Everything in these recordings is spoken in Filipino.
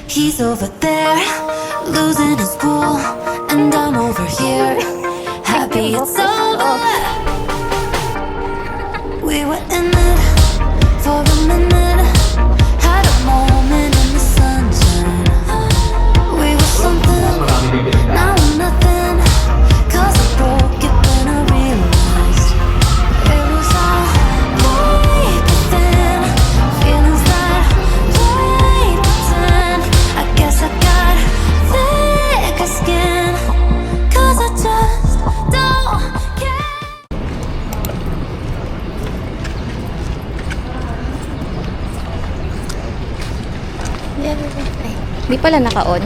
He's over there, losing his cool, and I'm over here, happy it's over. We were in it for a minute, had a moment in the sunshine. We were something, now we're nothing, 'cause I broke it when I realized it was all right within. Feelings that play pretend, I guess I got thicker skin, 'cause I just don't care. Di pala naka-on.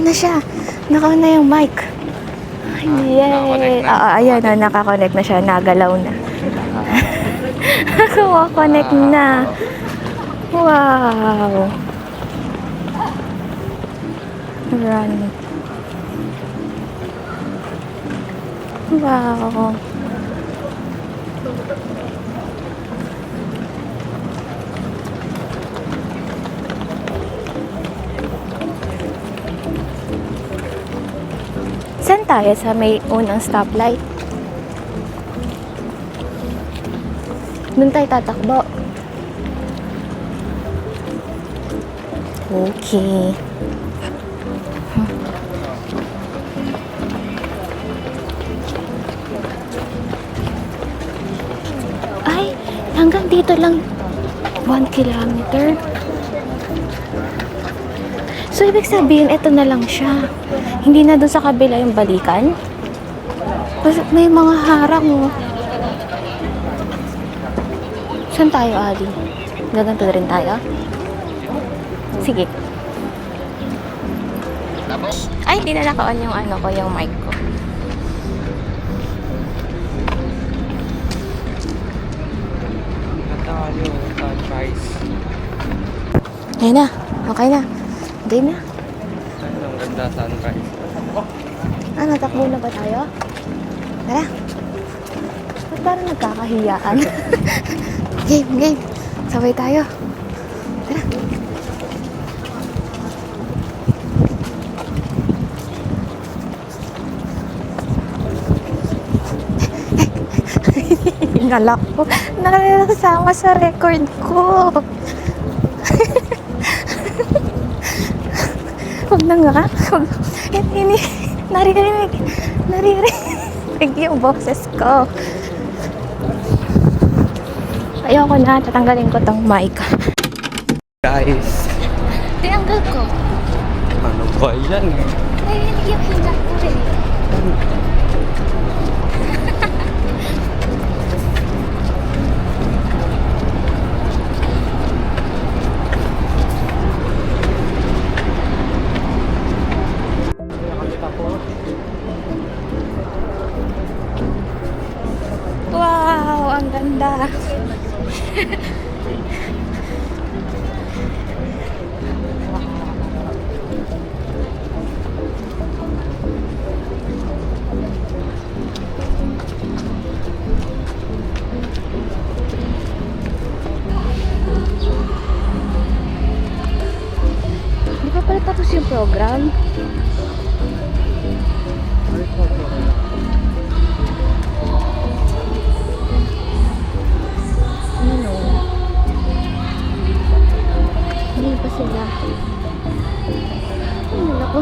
Na siya. Naka-on na yung mic. Yay! Ayan na, naka-connect na siya. Nagalaw na. Naka-connect na. Wow! Run. Wow! Saan tayo sa may unang stoplight? Doon tayo tatakbo. Okay. Ay, hanggang dito lang 1 kilometer. So, ibig sabihin, ito na lang siya. Hindi na doon sa kabila yung balikan. Kasi may mga harang, oh. Saan tayo, Ali? Gaganto na rin tayo? Sige. Ay, hindi na naka-on yung ano ko, yung mic ko. Ayun na. Okay na. Game na. Ang ganda sunrise. Ano, takbo na ba tayo? Tara. Ba't parang nagkakahiyaan? Game. Sabay tayo. Tara. Nalak ko. Nakasama sa record ko. Huwag na nga. Naririnig yung boses ko. Ayoko na. Tatanggalin ko tong mic. Guys, Tinanggal ko. ano ba yan? Naririnig yung hinga ko rin. Wow, ang ganda. Di pa pala tapos yung program? Ano? Hindi pa sila. Ano ako?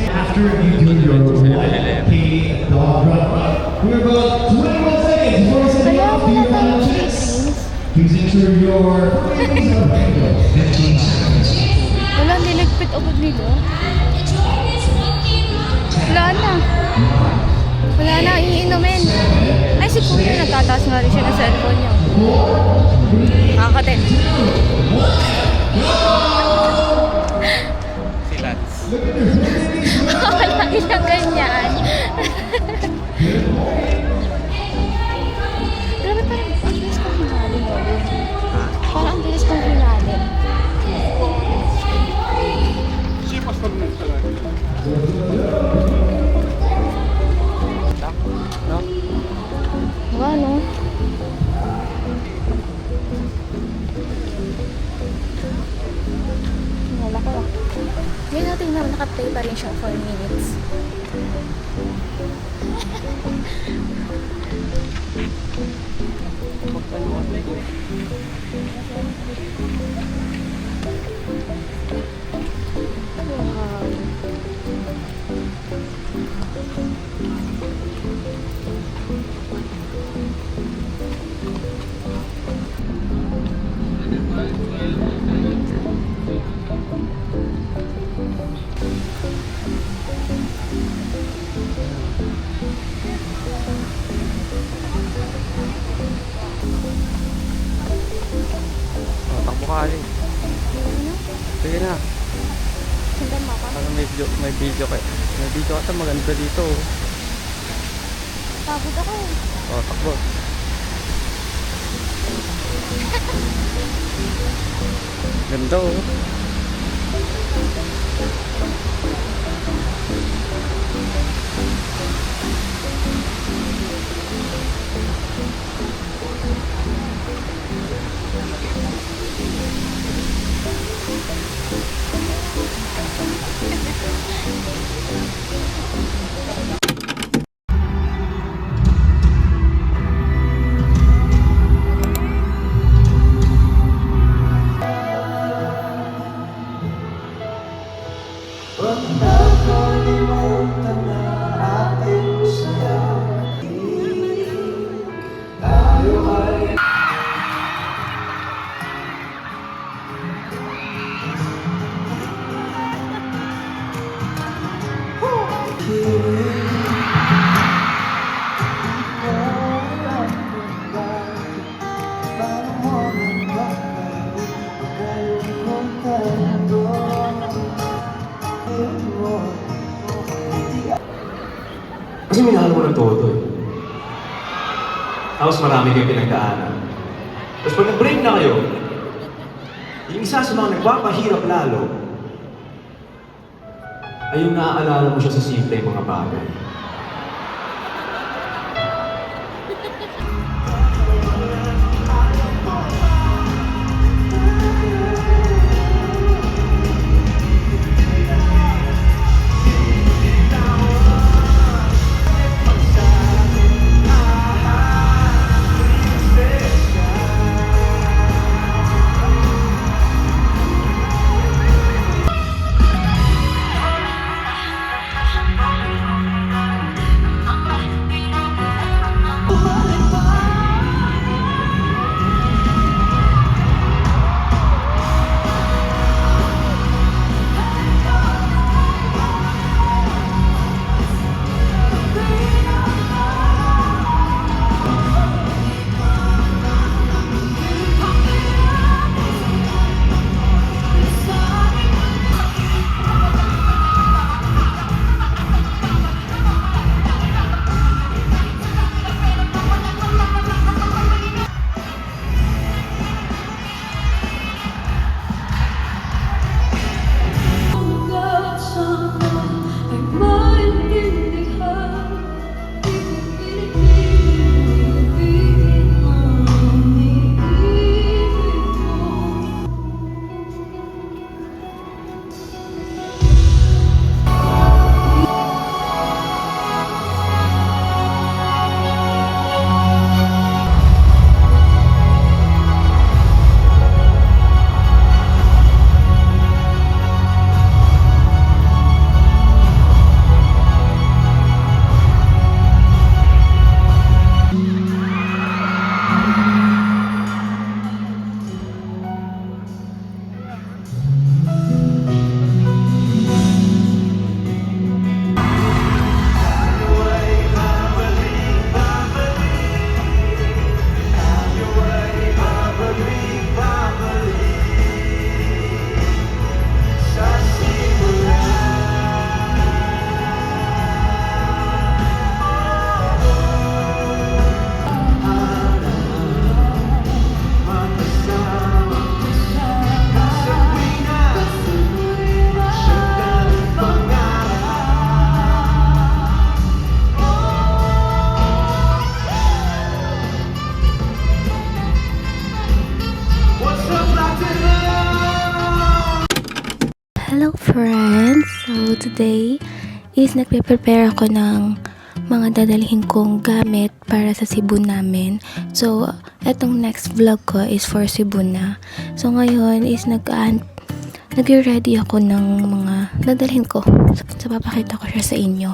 After you do your pay dog run, we're about 21 seconds before we set you off. Do your final chance. Please ensure your 15 seconds. Wala, niligpit agad nila. Wala na. Wala na, iinumin. Ay, si Kuya, nagtataas nga rin siya ng cellphone niya. Ako din. Si Lance. Wala siyang ganyan. Grabe, parang ang bilis kong hinalim. Parang ang bilis kong hinalim. No? Ano? Wala ko. Ngayon natin na nakaplay pa rin siya 4 minutes. Wow. Oh, takbo ka rin. Sige na. Sundan mo ako. Parang may video ka. May video ka maganda dito. Pagod ako. Oh, takbo. Ganda oh. Kasi minahal mo ng todo eh. Tapos marami kayong pinagdaanan. Tapos pag nag-break na kayo, yung isa sa mga nagpapahirap lalo, ay yung naaalala mo siya sa simple mga bagay. Hello friends! So today is nagpe-prepare ako ng mga dadalhin kong gamit para sa Cebu namin. So etong next vlog ko is for Cebu na. So ngayon is nag-ready ako ng mga dadalhin ko. So papakita ko siya sa inyo.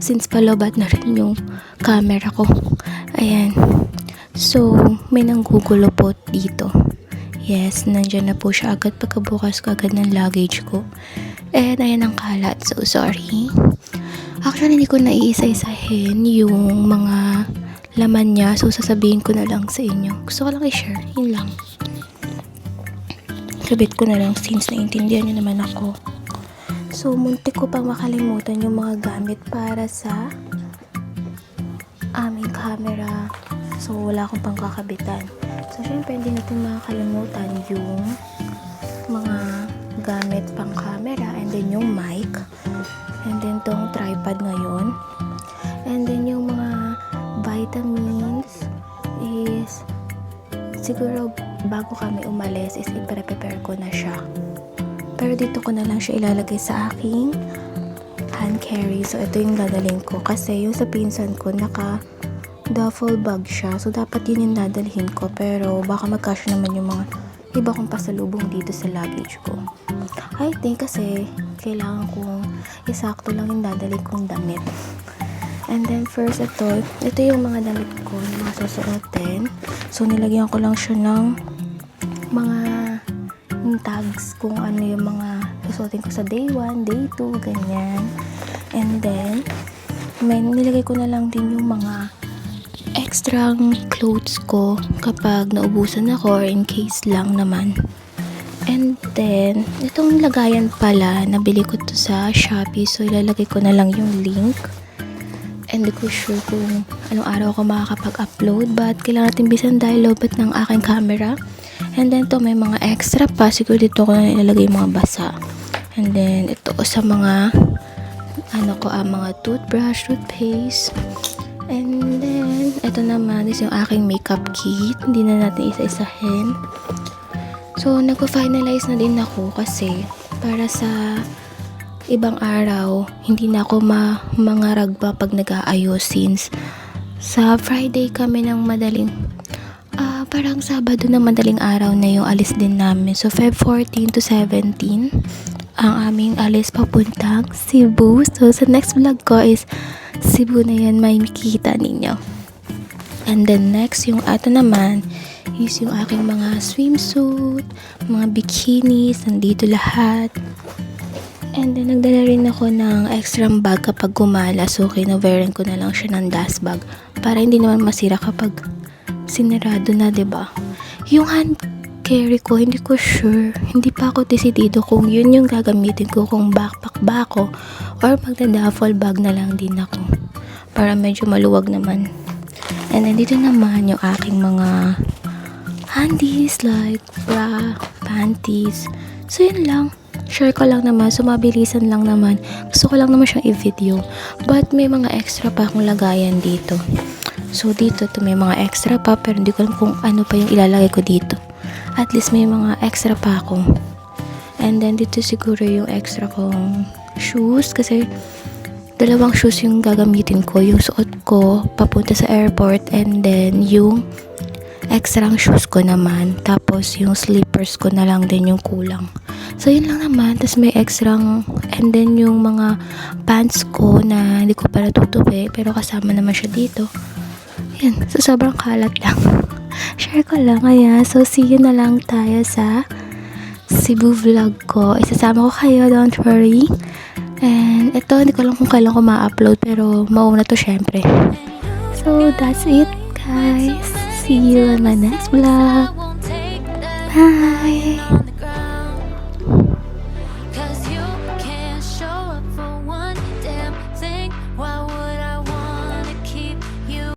Since palobat na rin yung camera ko. Ayan. So may nanggugulo po dito. Yes, nandyan na po siya agad pagkabukas ko agad ng luggage ko. And ayan ang kalat. So, sorry. Actually, hindi ko naiisa-isahin yung mga laman niya. So, sasabihin ko na lang sa inyo. Gusto ko lang i-share. Yun lang. Sabit ko na lang since naintindihan niyo naman ako. So, muntik ko pang makalimutan yung mga gamit para sa aming camera. So, wala akong pang kakabitan. So, syempre, hindi natin makakalimutan yung mga gamit pang camera and then yung mic and then tong tripod ngayon and then yung mga vitamins is siguro bago kami umalis is i-prepare ko na siya. Pero dito ko na lang siya ilalagay sa aking hand carry. So, ito yung dadalhin ko kasi yung sa pinsan ko duffel bag siya. So, dapat yun yung dadalhin ko. Pero, baka magkasya naman yung mga iba kong pasalubong dito sa luggage ko. I think kasi kailangan kong isakto lang yung dadalhin kong damit. And then, first, ito yung mga damit ko, yung mga susuotin. So, nilagyan ko lang siya ng mga tags kung ano yung mga susuotin ko sa day 1, day 2, ganyan. And then, nilagay ko na lang din yung mga extra clothes ko kapag naubusan ako or in case lang naman. And then, itong lagayan pala, nabili ko to sa Shopee. So, ilalagay ko na lang yung link. And hindi ko sure kung anong araw ako makakapag-upload. But, kailangan natin bisan dahil lobat ng aking camera. And then, to may mga extra pa. Siguro dito ko na ilalagay yung mga basa. And then, ito sa mga mga toothbrush, toothpaste. And then, ito naman is yung aking makeup kit. Hindi na natin isa-isahin. So, nagpa-finalize na din ako kasi para sa ibang araw, hindi na ako mangarag pa pag nag-aayos since sa Friday kami ng madaling parang Sabado na madaling araw na yung alis din namin. So, Feb 14 to 17 ang aming alis papuntang Cebu. So, sa next vlog ko is Cebu na yan, may makikita ninyo. And then next, yung ato naman is yung aking mga swimsuit, mga bikinis, nandito lahat. And then nagdala rin ako ng extra bag kapag gumala. So kinaveran ko na lang siya ng dust bag para hindi naman masira kapag sinirado na, 'di ba? Yung hand carry ko, hindi ko sure. Hindi pa ako desidido kung yun yung gagamitin ko, kung backpack ba ako or magda-duffel bag na lang din ako para medyo maluwag naman. And then dito naman yung aking mga handies like bra, panties. So yun lang. Share ko lang naman. So mabilisan lang naman. Gusto ko lang naman siyang i-video. But may mga extra pa akong lagayan dito. So dito may mga extra pa pero hindi ko alam kung ano pa yung ilalagay ko dito. At least may mga extra pa ako. And then dito siguro yung extra kong shoes kasi dalawang shoes yung gagamitin ko. Yung suot ko papunta sa airport and then yung extra shoes ko naman. Tapos yung slippers ko na lang din yung kulang. So yun lang naman. Tapos may extra and then yung mga pants ko na hindi ko pa natutupi pero kasama naman siya dito. Yan. So sobrang kalat lang. Share ko lang. Ayan. So see you na lang tayo sa Cebu vlog ko. Isasama ko kayo. Don't worry. And ito, hindi ko lang kung kailan ko ma-upload pero mauna to syempre. So that's it guys. See you in my next vlog.